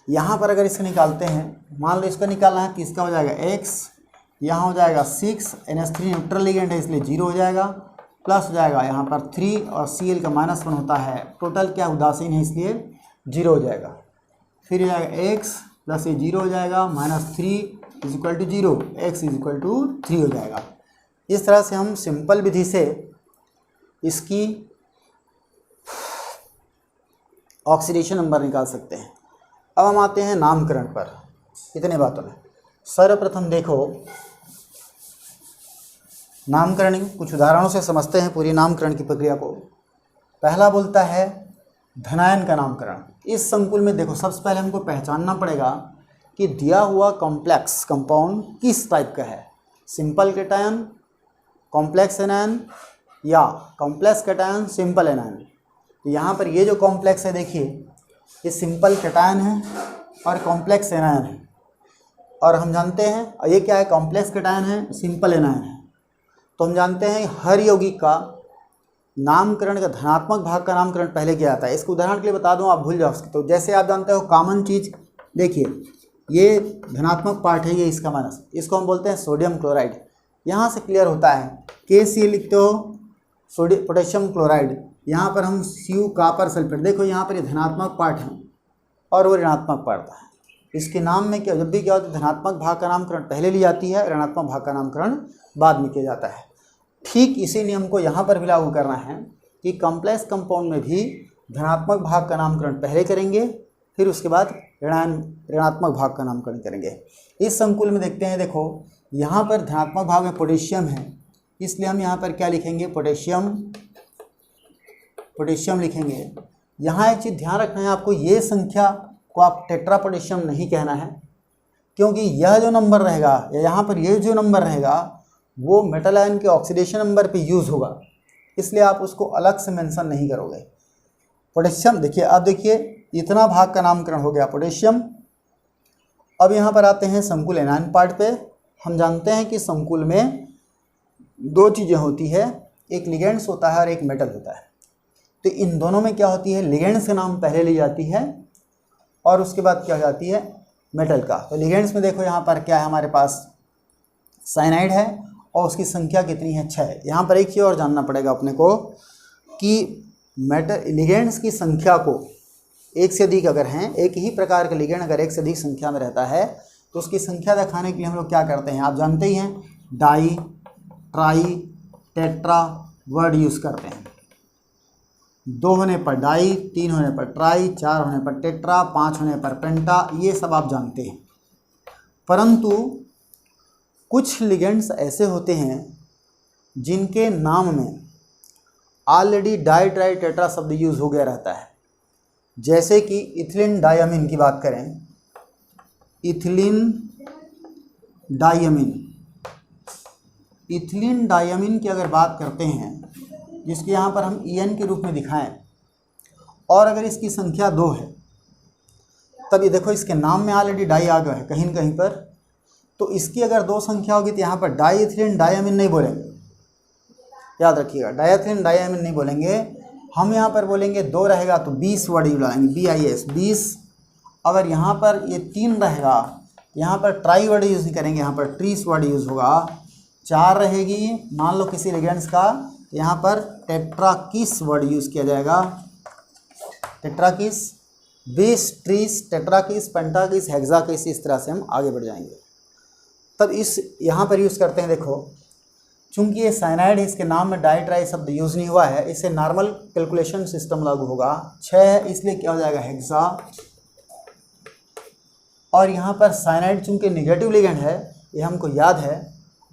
यहाँ पर अगर इसका निकालते हैं, मान लो इसका निकालना है कि इसका हो जाएगा x, यहाँ हो जाएगा 6, NH3 न्यूट्रल लिगेंड है इसलिए 0 हो जाएगा, प्लस हो जाएगा यहाँ पर 3 और Cl का -1 होता है, टोटल क्या उदासीन है इसलिए 0 हो जाएगा। फिर हो जाएगा x प्लस ये 0 हो जाएगा, -3 = 0, x = 3 हो जाएगा। इस तरह से हम सिंपल विधि से इसकी ऑक्सीडेशन नंबर निकाल सकते हैं। अब हम आते हैं नामकरण पर। इतने बातों में सर्वप्रथम देखो नामकरण, कुछ उदाहरणों से समझते हैं पूरी नामकरण की प्रक्रिया को। पहला बोलता है धनायन का नामकरण। इस संकुल में देखो सबसे पहले हमको पहचानना पड़ेगा कि दिया हुआ कॉम्प्लेक्स कंपाउंड किस टाइप का है, सिंपल कैटायन, कॉम्प्लेक्स एनायन या कॉम्प्लेक्स कैटायन सिंपल एनायन। तो यहाँ पर ये जो कॉम्प्लेक्स है देखिए, ये सिंपल कैटायन है और कॉम्प्लेक्स एनायन है, और हम जानते हैं ये क्या है, कॉम्प्लेक्स कैटायन है, सिंपल एनायन है। तो हम जानते हैं हर यौगिक का नामकरण का धनात्मक भाग का नामकरण पहले किया जाता है। इसको उदाहरण के लिए बता दूं, आप भूल जाओ। तो जैसे आप जानते हो कॉमन चीज़ देखिए, ये धनात्मक पार्ट है, ये इसका माइनस, इसको हम बोलते हैं सोडियम क्लोराइड। यहाँ से क्लियर होता है, KCl लिखते हो सोडियम पोटेशियम क्लोराइड, यहाँ पर हम Cu कॉपर सल्फेट, देखो यहाँ पर ये धनात्मक पार्ट है और वो ऋणात्मक पार्ट है। इसके नाम में क्या, जब भी क्या होता है धनात्मक भाग का नामकरण पहले ली जाती है, ऋणात्मक भाग का नामकरण बाद में किया जाता है। ठीक इसी नियम को यहाँ पर भी लागू करना है कि कॉम्प्लेक्स कंपाउंड में भी धनात्मक भाग का नामकरण पहले करेंगे, फिर उसके बाद ऋणात्मक भाग का नामकरण करेंगे। इस संकुल में देखते हैं, देखो यहाँ पर धनात्मक भाग में पोटेशियम है, इसलिए हम यहाँ पर क्या लिखेंगे, पोटेशियम, पोटेशियम लिखेंगे। यहाँ एक चीज़ ध्यान रखना है आपको, ये संख्या को आप टेट्रा पोटेशियम नहीं कहना है, क्योंकि यह जो नंबर रहेगा या यहाँ पर ये जो नंबर रहेगा वो मेटल आयन के ऑक्सीडेशन नंबर पे यूज़ होगा, इसलिए आप उसको अलग से मेंशन नहीं करोगे। पोटेशियम देखिए, अब देखिए इतना भाग का नामकरण हो गया पोटेशियम। अब यहाँ पर आते हैं संकुल एनायन पार्ट पे। हम जानते हैं कि संकुल में दो चीज़ें होती है, एक लिगेंड्स होता है और एक मेटल होता है। तो इन दोनों में क्या होती है, लिगेंड्स का नाम पहले ली जाती है और उसके बाद क्या हो जाती है, मेटल का। तो लिगेंड्स में देखो यहाँ पर क्या है, हमारे पास साइनाइड है और उसकी संख्या कितनी है, 6 है। यहाँ पर एक चीज़ और जानना पड़ेगा अपने को कि मेटल लिगेंड्स की संख्या को एक से अधिक अगर हैं, एक ही प्रकार का लिगेंड अगर एक से अधिक संख्या में रहता है तो उसकी संख्या दिखाने के लिए हम लोग क्या करते हैं, आप जानते ही हैं, di, tri, tetra word use करते हैं। 2 होने पर डाई, 3 होने पर ट्राई, 4 होने पर टेट्रा, 5 होने पर पेंटा, ये सब आप जानते हैं। परंतु कुछ लिगेंड्स ऐसे होते हैं जिनके नाम में ऑलरेडी डाई, ट्राई, टेट्रा शब्द यूज़ हो गया रहता है। जैसे कि इथिलीन डायमीन की बात करें, इथिलीन डायमीन, इथिलीन डायमीन की अगर बात करते हैं, जिसके यहाँ पर हम EN के रूप में दिखाएं, और अगर इसकी संख्या 2 है, तब ये देखो इसके नाम में ऑलरेडी डाई आ गया है कहीं न कहीं पर, तो इसकी अगर 2 संख्या होगी तो यहाँ पर डाई इथिलीन डायमीन नहीं बोलेंगे, याद रखिएगा, डाइथिलीन डायमीन नहीं बोलेंगे हम। यहाँ पर बोलेंगे 2 रहेगा तो 20 वर्ड यूज लगाएंगे, BIS 20। अगर यहाँ पर ये 3 रहेगा यहाँ पर ट्राई वर्ड यूज़ नहीं करेंगे, यहाँ पर ट्रीस वर्ड यूज़ होगा। 4 रहेगी मान लो किसी लिगेंड्स का, यहाँ पर टेट्राकिस वर्ड यूज़ किया जाएगा, टेट्राकिस, 20 ट्रीस, टेट्राकिस, पेंटाकिस, हेक्साकिस, इस तरह से हम आगे बढ़ जाएंगे। तब इस यहाँ पर यूज़ करते हैं, देखो चूंकि ये साइनाइड है, इसके नाम में डाई ट्राई शब्द यूज़ नहीं हुआ है, इससे नॉर्मल कैलकुलेशन सिस्टम लागू होगा। 6 है इसलिए क्या हो जाएगा, हेक्सा। और यहाँ पर साइनाइड चूंकि निगेटिव लिगेंड है, ये हमको याद है,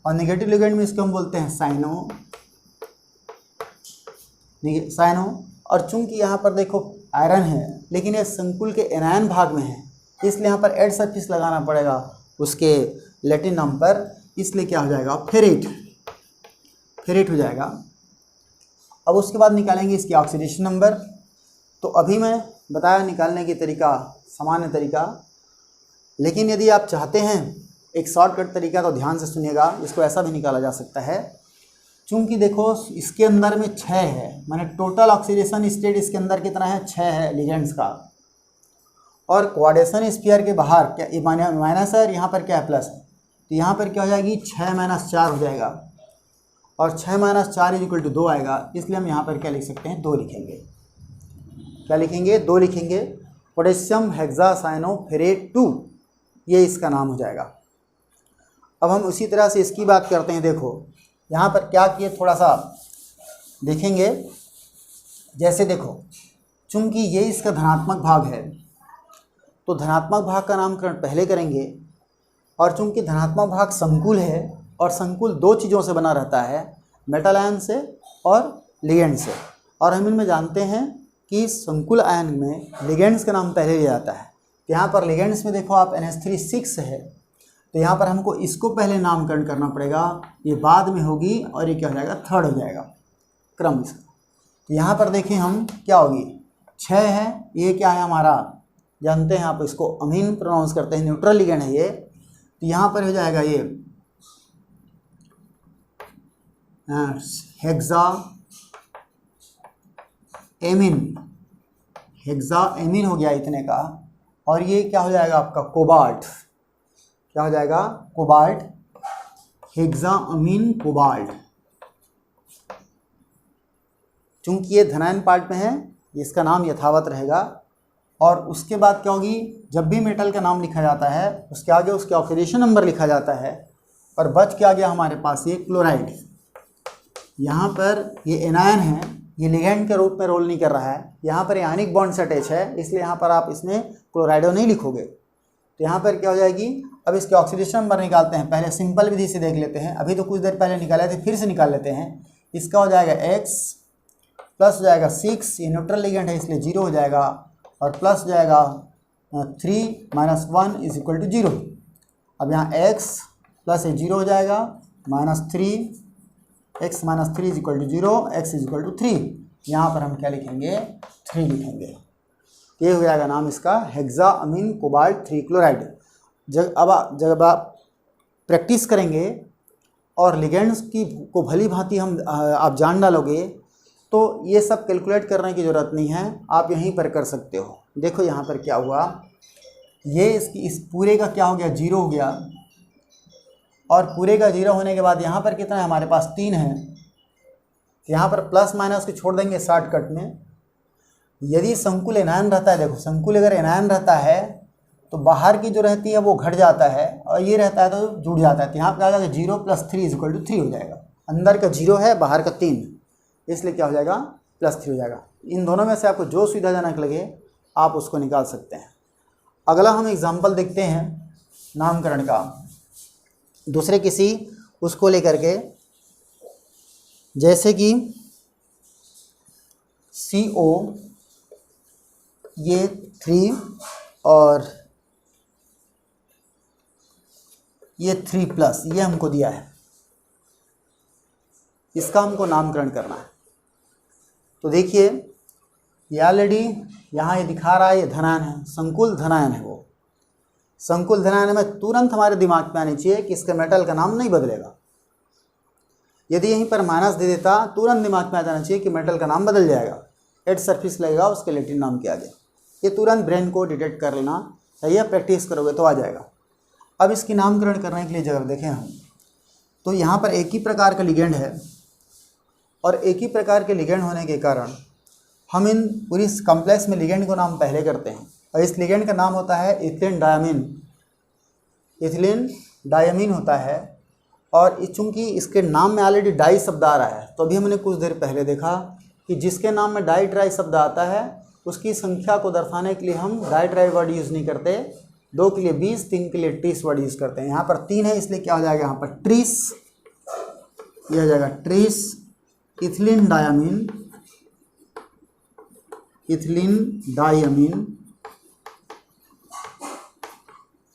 और निगेटिव लिगेंड में इसको हम बोलते हैं साइनो, साइनो। और चूंकि यहाँ पर देखो आयरन है, लेकिन ये संकुल के एनायन भाग में है, इसलिए यहाँ पर एड सफिक्स लगाना पड़ेगा उसके लैटिन नाम पर, इसलिए क्या हो जाएगा, फेरेट, फेरेट हो जाएगा। अब उसके बाद निकालेंगे इसकी ऑक्सीडेशन नंबर। तो अभी मैं बताया निकालने की तरीका, सामान्य तरीका, लेकिन यदि आप चाहते हैं एक शॉर्टकट तरीका तो ध्यान से सुनिएगा, इसको ऐसा भी निकाला जा सकता है। चूंकि देखो इसके अंदर में 6 है, माने टोटल ऑक्सीडेशन स्टेट इसके अंदर कितना है, 6 है लिगेंड्स का, और क्वाड्रेशन स्फीयर के बाहर क्या माइनस है, यहाँ पर क्या है, प्लस है। तो यहाँ पर क्या हो जाएगी, 6 - 4 हो जाएगा, और 6 - 4 = 2 आएगा, इसलिए हम यहाँ पर क्या लिख सकते हैं, 2 लिखेंगे। क्या लिखेंगे, 2 लिखेंगे। पोटेशियम हेक्सासाइनोफेरेट 2, ये इसका नाम हो जाएगा। अब हम उसी तरह से इसकी बात करते हैं। देखो यहाँ पर क्या किए, थोड़ा सा देखेंगे। जैसे देखो चूँकि ये इसका धनात्मक भाग है, तो धनात्मक भाग का नामकरण पहले करेंगे, और चूँकि धनात्मक भाग संकुल है, और संकुल 2 चीज़ों से बना रहता है, मेटल आयन से और लिगेंड से। और हम इनमें जानते हैं कि संकुल आयन में लिगेंड्स का नाम पहले लिया जाता है। यहाँ पर लिगेंड्स में देखो आप NH3 6 है, तो यहाँ पर हमको इसको पहले नामकरण करना पड़ेगा, ये बाद में होगी, और ये क्या हो जाएगा, 3rd हो जाएगा क्रम इसका। तो यहाँ पर देखें हम क्या होगी, 6 है, ये क्या है हमारा, जानते हैं आप इसको अमीन प्रोनाउंस करते हैं, न्यूट्रल लिगेंड है ये। तो यहाँ पर हो जाएगा ये हेक्सा एमीन, हेक्सा एमीन हो गया इतने का। और ये क्या हो जाएगा आपका, कोबाल्ट, क्या हो जाएगा, कोबाल्ट, हेक्सा अमीन कोबाल्ट। चूंकि ये धनायन पार्ट में है, इसका नाम यथावत रहेगा। और उसके बाद क्या होगी, जब भी मेटल का नाम लिखा जाता है उसके आगे उसके ऑक्सीडेशन नंबर लिखा जाता है, और बच के आ गया हमारे पास ये क्लोराइड। यहाँ पर ये एनायन है, ये लिगेंड के रूप में रोल नहीं कर रहा है, यहाँ पर आयनिक बॉन्ड से अटैच है, इसलिए यहाँ पर आप इसमें क्लोराइडो नहीं लिखोगे। तो यहाँ पर क्या हो जाएगी, अब इसके ऑक्सीडेशन नंबर निकालते हैं। पहले सिंपल विधि से देख लेते हैं, अभी तो कुछ देर पहले निकाले थे, फिर से निकाल लेते हैं। इसका हो जाएगा X, प्लस हो जाएगा 6, ये न्यूट्रल लिगेंड है इसलिए 0 हो जाएगा, और प्लस हो जाएगा 3 - 1 = 0। अब यहाँ x प्लस ये 0 हो जाएगा, -3, x - 3 = 0, x = 3। यहाँ पर हम क्या लिखेंगे, 3 लिखेंगे। ये हो जाएगा नाम इसका हेक्साअमीन कोबाल्ट 3 क्लोराइड। जब आप प्रैक्टिस करेंगे और लिगेंड्स की को भली भांति आप जान डालोगे तो ये सब कैलकुलेट करने की ज़रूरत नहीं है, आप यहीं पर कर सकते हो। देखो यहाँ पर क्या हुआ, ये इस पूरे का क्या हो गया, 0 हो गया, और पूरे का 0 होने के बाद यहाँ पर कितना है, हमारे पास 3 है। यहाँ पर प्लस माइनस को छोड़ देंगे शॉर्टकट में। यदि संकुल एनायन रहता है, देखो संकुल अगर एनायन रहता है तो बाहर की जो रहती है वो घट जाता है, और ये रहता है तो जुड़ जाता है। तो यहाँ पर आ जाएगा 0 + 3 = 3 हो जाएगा। अंदर का 0 है, बाहर का 3, इसलिए क्या हो जाएगा, +3 हो जाएगा। इन दोनों में से आपको जो सुविधाजनक लगे आप उसको निकाल सकते हैं। अगला हम एग्जाम्पल देखते हैं नामकरण का, दूसरे किसी उसको लेकर के, जैसे कि CO ये 3 और ये 3+, ये हमको दिया है, इसका हमको नामकरण करना है। तो देखिए ये ऑलरेडी यहाँ ये दिखा रहा है, ये धनायन है, संकुल धनायन है। वो संकुल धनायन में तुरंत हमारे दिमाग में आनी चाहिए कि इसके मेटल का नाम नहीं बदलेगा। यदि यहीं पर माइनस दे देता तुरंत दिमाग में आ जाना चाहिए कि मेटल का नाम बदल जाएगा, एड सरफेस लगेगा उसके लैटिन नाम के आगे। ये तुरंत ब्रेन को डिटेक्ट कर लेना चाहिए, प्रैक्टिस करोगे तो आ जाएगा। अब इसकी नामकरण करने के लिए जगह देखें हम, तो यहाँ पर एक ही प्रकार का लिगेंड है, और एक ही प्रकार के लिगेंड होने के कारण हम इन पूरी कॉम्प्लेक्स में लिगेंड को नाम पहले करते हैं, और इस लिगेंड का नाम होता है इथिलीन डायमीन। इथिलीन डायमीन होता है, और चूँकि इसके नाम में ऑलरेडी डाई शब्द आ रहा है, तो अभी हमने कुछ देर पहले देखा कि जिसके नाम में डाई ट्राई शब्द आता है उसकी संख्या को दर्शाने के लिए हम डाई ट्राई वर्ड यूज़ नहीं करते, 2 के लिए 20, 3 के लिए 30 वर्ड यूज़ करते हैं। यहाँ पर 3 है इसलिए क्या हो जाएगा, यहाँ पर ट्रीस, यह हो जाएगा trees ethylene diamine, ethylene diamine.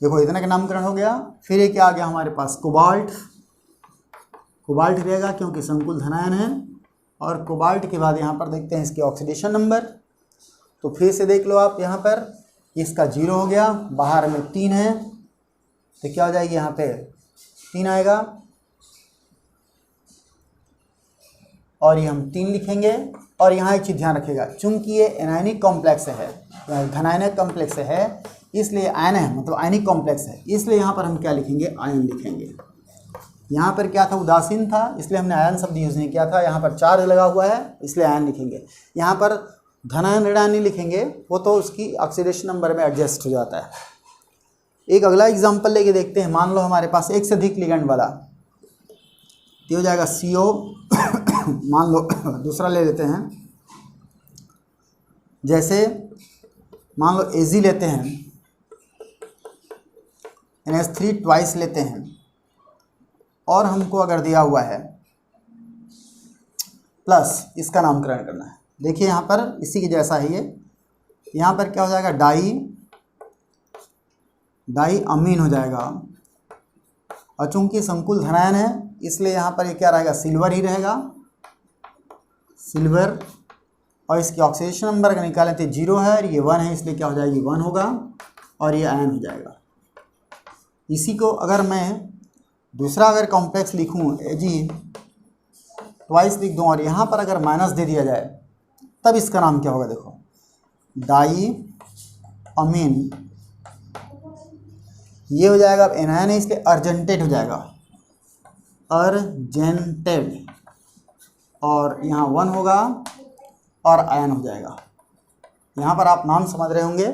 देखो इतना का नामकरण हो गया। फिर ये क्या आ गया हमारे पास, कोबाल्ट। कोबाल्ट रहेगा क्योंकि संकुल धनायन है, और कोबाल्ट के बाद यहाँ पर देखते हैं इसके ऑक्सीडेशन नंबर। तो फिर से देख लो आप, यहाँ पर इसका 0 हो गया, बाहर में 3 है, तो क्या हो जाएगी, यहाँ पे 3 आएगा, और ये हम 3 लिखेंगे। और यहाँ एक चीज़ ध्यान रखिएगा, चूंकि ये एनायनिक कॉम्प्लेक्स है, धनायनिक कॉम्प्लेक्स है, इसलिए आयन है, मतलब आयनिक कॉम्प्लेक्स है, इसलिए यहाँ पर हम क्या लिखेंगे, आयन लिखेंगे। यहाँ पर क्या था, उदासीन था, इसलिए हमने आयन शब्द यूज़ नहीं किया था। यहाँ पर चार्ज लगा हुआ है इसलिए आयन लिखेंगे। यहाँ पर धनायन ऋणायन नहीं लिखेंगे, वो तो उसकी ऑक्सीडेशन नंबर में एडजस्ट हो जाता है। एक अगला एग्जांपल लेके देखते हैं। मान लो हमारे पास एक से अधिक लिगेंड वाला, तो हो जाएगा CO मान लो दूसरा ले लेते हैं, जैसे मान लो AG लेते हैं, NH3 ट्वाइस लेते हैं, और हमको अगर दिया हुआ है प्लस, इसका नामकरण करना है। देखिए यहाँ पर इसी के जैसा ही है, यहाँ पर क्या हो जाएगा, डाई अमीन हो जाएगा, और चूंकि संकुल धनायन है इसलिए यहाँ पर ये क्या रहेगा, सिल्वर ही रहेगा, सिल्वर। और इसकी ऑक्सीडेशन नंबर अगर निकालें तो 0 है, और ये 1 है, इसलिए क्या हो जाएगी, 1 होगा, और ये आयन हो जाएगा। इसी को अगर मैं दूसरा अगर कॉम्प्लेक्स लिखूँ, Ag ट्वाइस लिख दूँ, और यहाँ पर अगर माइनस दे दिया जाए, तब इसका नाम क्या होगा, देखो डाई अमीन, ये हो जाएगा। अब एनायन है इसलिए अर्जेंटेड हो जाएगा, अर्जेंटेड, और यहाँ 1 होगा, और आयन हो जाएगा। यहाँ पर आप नाम समझ रहे होंगे,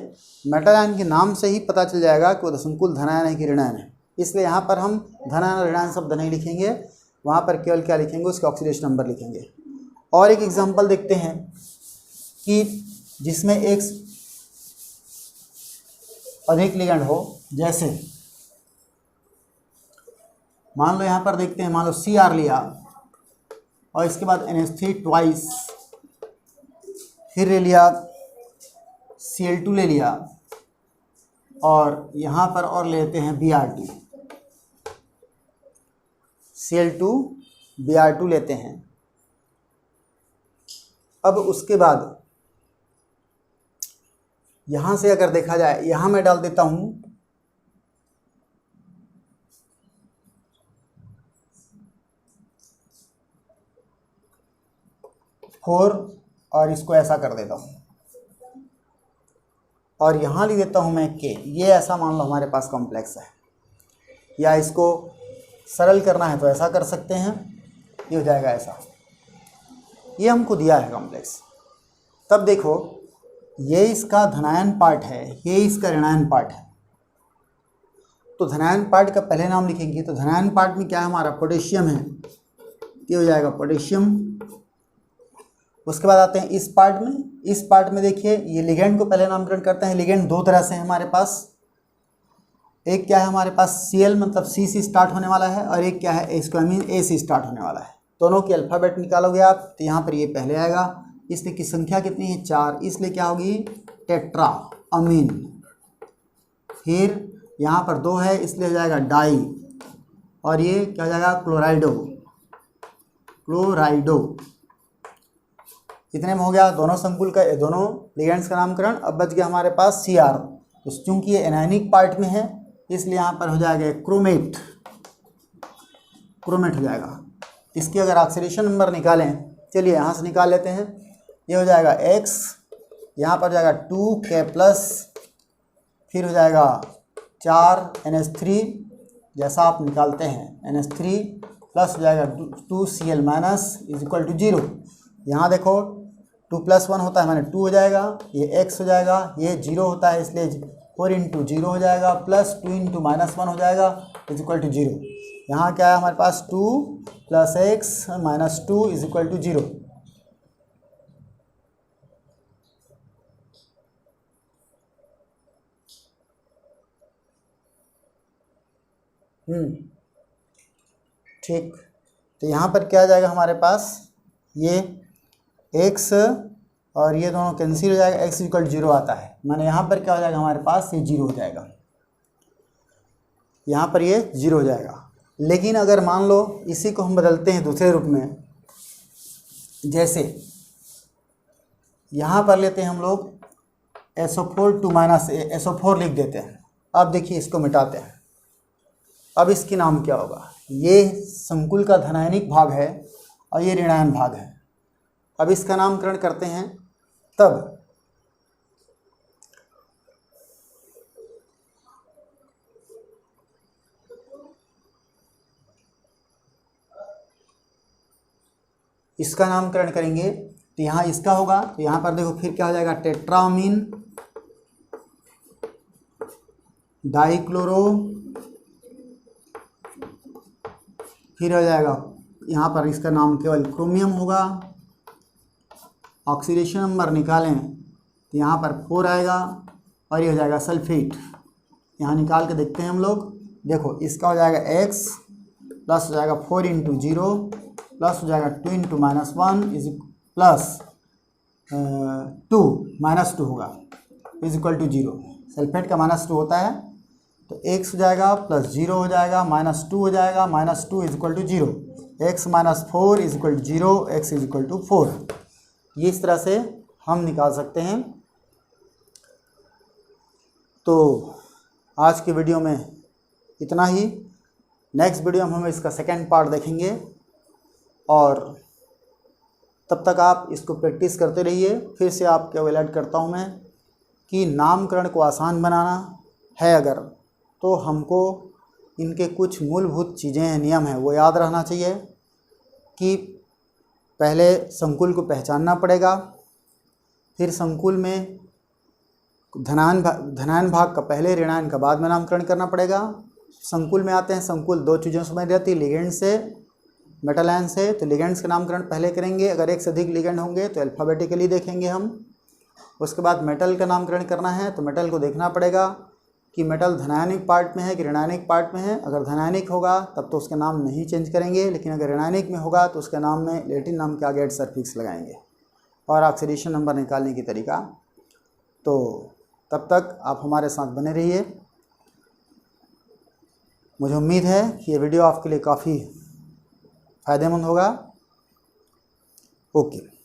मेटल आयन के नाम से ही पता चल जाएगा कि वो संकुल धनायन है कि ऋणायन है, इसलिए यहाँ पर हम धनायन ऋणायन शब्द नहीं लिखेंगे, वहाँ पर केवल क्या लिखेंगे, उसके ऑक्सीडेशन नंबर लिखेंगे। और एक एग्जांपल देखते हैं कि जिसमें एक अधिक लिगेंड हो, जैसे मान लो यहाँ पर देखते हैं, मान लो Cr लिया, और इसके बाद NH3 ट्वाइस, फिर ले लिया Cl2 ले लिया, और यहाँ पर और लेते हैं Br2। Cl2Br2 लेते हैं। अब उसके बाद यहाँ से अगर देखा जाए, यहाँ मैं डाल देता हूँ फोर और इसको ऐसा कर देता हूँ और यहाँ लिख देता हूँ मैं K। ये ऐसा मान लो हमारे पास कॉम्प्लेक्स है, या इसको सरल करना है तो ऐसा कर सकते हैं, ये हो जाएगा ऐसा। ये हमको दिया है कॉम्प्लेक्स। तब देखो ये इसका धनायन पार्ट है, ये इसका ऋणायन पार्ट है। तो धनायन पार्ट का पहले नाम लिखेंगे, तो धनायन पार्ट में क्या है हमारा, पोटेशियम है, ये हो जाएगा पोटेशियम। उसके बाद आते हैं इस पार्ट में। इस पार्ट में देखिए ये लिगेंड को पहले नामकरण करते हैं। लिगेंड दो तरह से है हमारे पास, एक क्या है हमारे पास Cl मतलब C से स्टार्ट होने वाला है, और एक क्या है स्क्वामीन A से स्टार्ट होने वाला है। दोनों की अल्फ़ाबेट निकालोगे आप तो यहाँ पर ये पहले आएगा, इसलिए की संख्या कितनी है 4, इसलिए क्या होगी टेट्रा अमीन। फिर यहाँ पर 2 है इसलिए हो जाएगा डाई, और ये क्या हो जाएगा क्लोराइडो। इतने में हो गया दोनों संकुल का, दोनों लिगेंड्स का नामकरण। अब बच गया हमारे पास Cr। तो चूंकि ये एनायनिक पार्ट में है इसलिए यहाँ पर हो जाएगा क्रोमेट हो जाएगा। इसकी अगर ऑक्सीडेशन नंबर निकालें, चलिए यहाँ से निकाल लेते हैं। ये हो जाएगा X, यहाँ पर हो जाएगा 2K+, फिर हो जाएगा 4 NH3, जैसा आप निकालते हैं NH3 प्लस हो जाएगा 2Cl- इज इक्वल टू 0। यहाँ देखो 2 + 1 होता है माने 2 हो जाएगा, ये x हो जाएगा, ये 0 होता है इसलिए 4 × 0 हो जाएगा, प्लस 2 × -1 हो जाएगा इज इक्वल टू 0। यहाँ क्या है हमारे पास 2 + x - 2 इज इक्वल टू 0। ठीक, तो यहाँ पर क्या आ जाएगा हमारे पास, ये x और ये दोनों कैंसिल हो जाएगा, x इक्वल 0 आता है, माने यहाँ पर क्या हो जाएगा हमारे पास, ये 0 हो जाएगा, यहाँ पर ये 0 हो जाएगा। लेकिन अगर मान लो इसी को हम बदलते हैं दूसरे रूप में, जैसे यहाँ पर लेते हैं हम लोग SO4 2 - SO4 लिख देते हैं। अब देखिए इसको मिटाते हैं। अब इसकी नाम क्या होगा, ये संकुल का धनायनिक भाग है और ये ऋणायन भाग है। अब इसका नामकरण करते हैं, तब इसका नामकरण करेंगे तो यहाँ इसका होगा, तो यहाँ पर देखो फिर क्या हो जाएगा, टेट्रामीन डाइक्लोरो, फिर हो जाएगा यहाँ पर इसका नाम केवल क्रोमियम होगा। ऑक्सीडेशन नंबर निकालें तो यहाँ पर 4 आएगा और ये हो जाएगा सल्फेट। यहाँ निकाल के देखते हैं हम लोग, देखो इसका हो जाएगा x प्लस हो जाएगा 4 × 0 प्लस हो जाएगा 2 × -1 इज प्लस 2 -2 होगा इज इक्वल टू 0। सल्फेट का -2 होता है, तो x हो जाएगा प्लस 0 हो जाएगा -2 हो जाएगा, -2 is equal to 0, x - 4 is equal to 0, x is equal to 4। ये इस तरह से हम निकाल सकते हैं। तो आज की वीडियो में इतना ही। नेक्स्ट वीडियो में हम इसका सेकंड पार्ट देखेंगे, और तब तक आप इसको प्रैक्टिस करते रहिए। फिर से आपको अलर्ट करता हूँ मैं कि नामकरण को आसान बनाना है अगर, तो हमको इनके कुछ मूलभूत चीज़ें हैं, नियम हैं, वो याद रहना चाहिए कि पहले संकुल को पहचानना पड़ेगा, फिर संकुल में धनायन भाग का पहले, ऋणायन का बाद में नामकरण करना पड़ेगा। संकुल में आते हैं, संकुल 2 चीज़ों से बनी रहती है, लिगेंड से, मेटल आयन से। तो लिगेंड्स का नामकरण पहले करेंगे, अगर एक से अधिक लिगेंड होंगे तो अल्फ़ाबेटिकली देखेंगे हम। उसके बाद मेटल का नामकरण करना है, तो मेटल को देखना पड़ेगा कि मेटल धनायनिक पार्ट में है कि ऋणायनिक पार्ट में है। अगर धनायनिक होगा तब तो उसके नाम नहीं चेंज करेंगे, लेकिन अगर ऋणायनिक में होगा तो उसके नाम में लैटिन नाम के आगे सफिक्स लगाएंगे। और ऑक्सीडेशन नंबर निकालने की तरीका। तो तब तक आप हमारे साथ बने रहिए। मुझे उम्मीद है कि ये वीडियो आपके लिए काफ़ी फायदेमंद होगा। ओके।